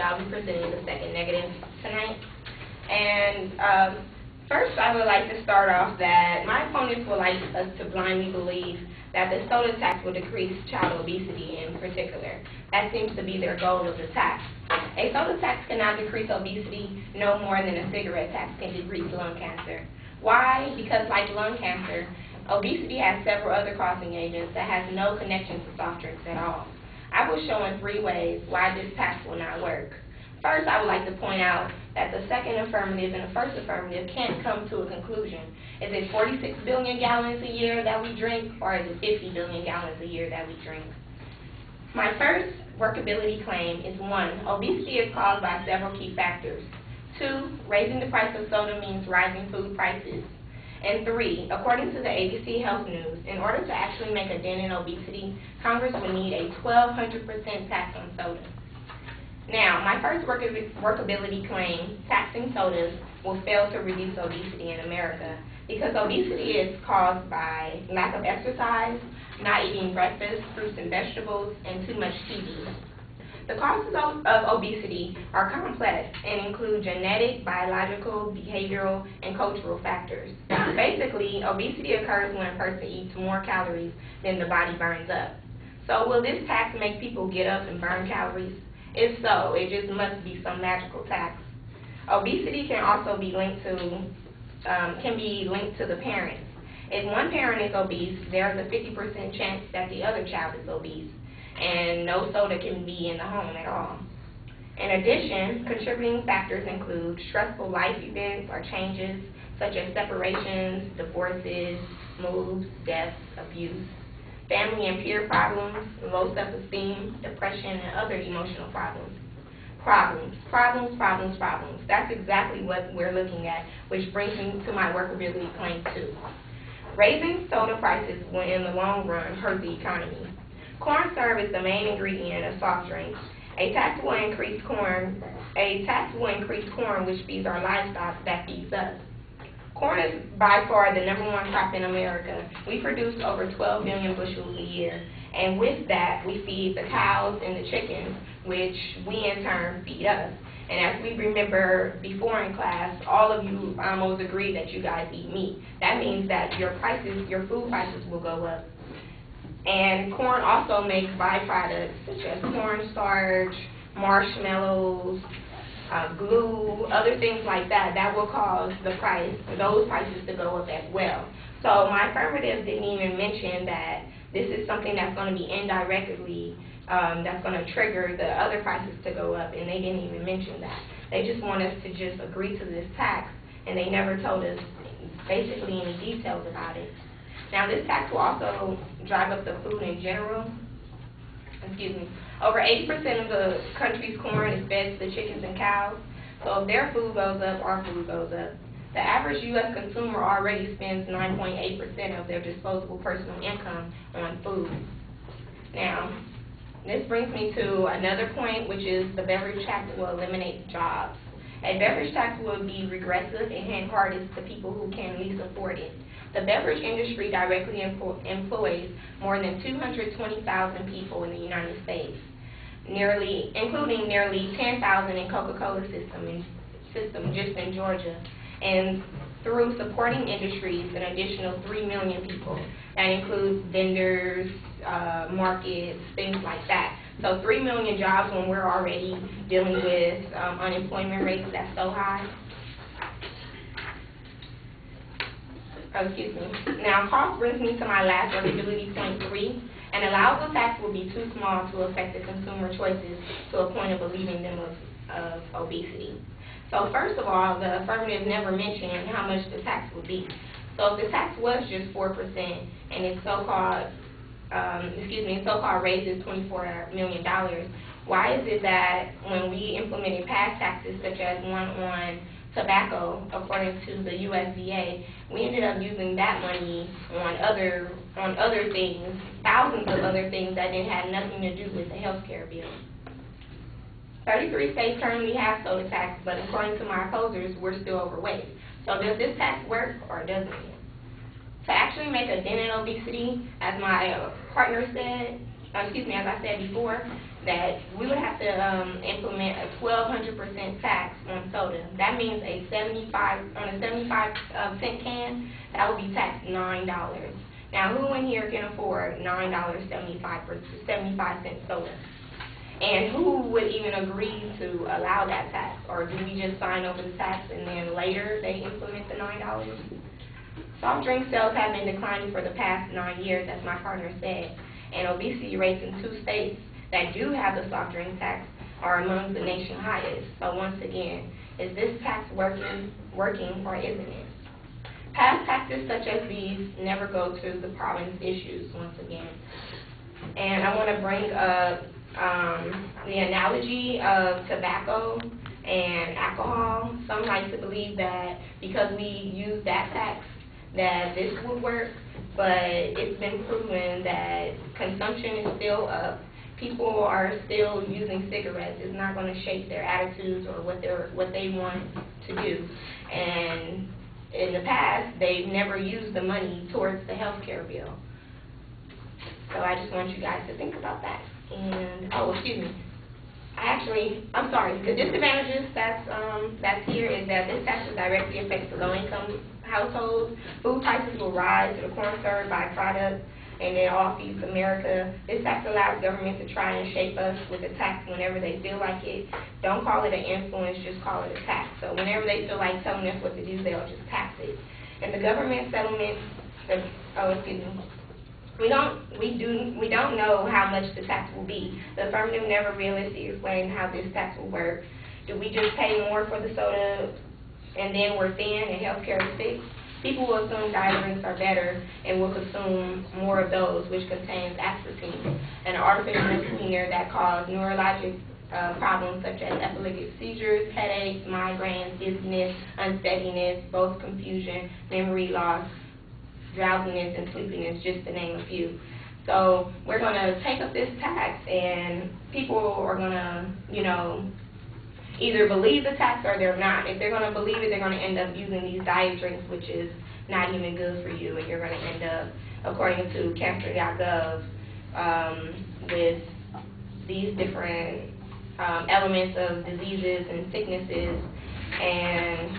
I'll be presenting the second negative tonight. And first, I would like to start off that my opponents would like us to blindly believe that the soda tax will decrease child obesity in particular. That seems to be their goal of the tax. A soda tax cannot decrease obesity no more than a cigarette tax can decrease lung cancer. Why? Because like lung cancer, obesity has several other causing agents that has no connection to soft drinks at all. I will show in 3 ways why this tax will not work. First, I would like to point out that the second affirmative and the first affirmative can't come to a conclusion. Is it 46 billion gallons a year that we drink, or is it 50 billion gallons a year that we drink? My first workability claim is 1, obesity is caused by several key factors. 2, raising the price of soda means rising food prices. And 3, according to the ABC Health News, in order to actually make a dent in obesity, Congress would need a 1,200% tax on soda. Now, my first workability claim, taxing sodas, will fail to reduce obesity in America because obesity is caused by lack of exercise, not eating breakfast, fruits and vegetables, and too much TV. The causes of obesity are complex and include genetic, biological, behavioral, and cultural factors. Basically, obesity occurs when a person eats more calories than the body burns up. So will this tax make people get up and burn calories? If so, it just must be some magical tax. Obesity can also be linked to the parents. If one parent is obese, there's a 50% chance that the other child is obese, and no soda can be in the home at all. In addition, contributing factors include stressful life events or changes such as separations, divorces, moves, deaths, abuse, family and peer problems, low self-esteem, depression, and other emotional problems. Problems. That's exactly what we're looking at, which brings me to my workability claim 2. Raising soda prices will, in the long run, hurt the economy. Corn syrup is the main ingredient of soft drinks. A tax will increase corn, which feeds our livestock that feeds us. Corn is by far the #1 crop in America. We produce over 12 million bushels a year, and with that, we feed the cows and the chickens, which we in turn feed us. And as we remember before in class, all of you almost agree that you guys eat meat. That means that your food prices will go up. And corn also makes byproducts such as cornstarch, marshmallows, glue, other things like that. That will cause those prices to go up as well. So my affirmative didn't even mention that this is something that's going to be indirectly that's going to trigger the other prices to go up, and they didn't even mention that. They just want us to just agree to this tax, and they never told us basically any details about it. Now, this tax will also drive up the food in general. Over 80% of the country's corn is fed to the chickens and cows, so if their food goes up, our food goes up. The average U.S. consumer already spends 9.8% of their disposable personal income on food. Now, this brings me to another point, which is the beverage tax will eliminate jobs. A beverage tax will be regressive and hand hardest to people who can least afford it. The beverage industry directly employs more than 220,000 people in the United States, including nearly 10,000 in Coca-Cola system just in Georgia. And through supporting industries, an additional 3 million people. That includes vendors, markets, things like that. So 3 million jobs when we're already dealing with unemployment rates that's so high. Now, cost brings me to my last workability point 3. An allowable tax will be too small to affect the consumer choices to a point of relieving them of obesity. So first of all, the affirmative never mentioned how much the tax would be. So if the tax was just 4% and its so-called raise is $24 million, why is it that when we implemented past taxes such as one on tobacco, according to the USDA, we ended up using that money on other things, thousands of other things that didn't have nothing to do with the health care bill. 33 states currently have soda tax, but according to my opposers, we're still overweight. So does this tax work or doesn't it? To actually make a dent in obesity, as my partner said, as I said before, that we would have to implement a 1,200% tax on soda. That means a 75-cent can, that would be taxed $9. Now, who in here can afford $9.75 soda? And who would even agree to allow that tax? Or do we just sign over the tax and then later they implement the $9? Soft drink sales have been declining for the past 9 years, as my partner said, and obesity rates in 2 states that do have the soft drink tax are among the nation's highest. So once again, is this tax working or isn't it? Past taxes such as these never go to the problem's issues, once again. And I want to bring up the analogy of tobacco and alcohol. Some like to believe that because we use that tax, that this would work, but it's been proven that consumption is still up. People are still using cigarettes. It's not going to shape their attitudes or what they want to do. And in the past, they've never used the money towards the health care bill. So I just want you guys to think about that. And I'm sorry. The disadvantages that's here is that this tax will directly affect the low-income households. Food prices will rise to the corner byproduct, and it all feeds America. This tax allows government to try and shape us with a tax whenever they feel like it. Don't call it an influence, just call it a tax. So whenever they feel like telling us what to do, they'll just tax it. And the government settlement, we don't know how much the tax will be. The affirmative never realistically explained how this tax will work. Do we just pay more for the soda and then we're thin and healthcare is fixed? People will assume diet drinks are better and will consume more of those, which contains aspartame, an artificial sweetener that causes neurologic problems such as epileptic seizures, headaches, migraines, dizziness, unsteadiness, both confusion, memory loss, drowsiness, and sleepiness, just to name a few. So we're going to take up this tax, and people are going to, either believe the tax or they're not. If they're going to believe it, they're going to end up using these diet drinks, which is not even good for you, and you're going to end up, according to cancer.gov, with these different elements of diseases and sicknesses, and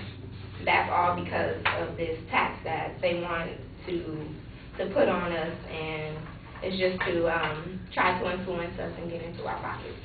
that's all because of this tax that they want to put on us, and it's just to try to influence us and get into our pockets.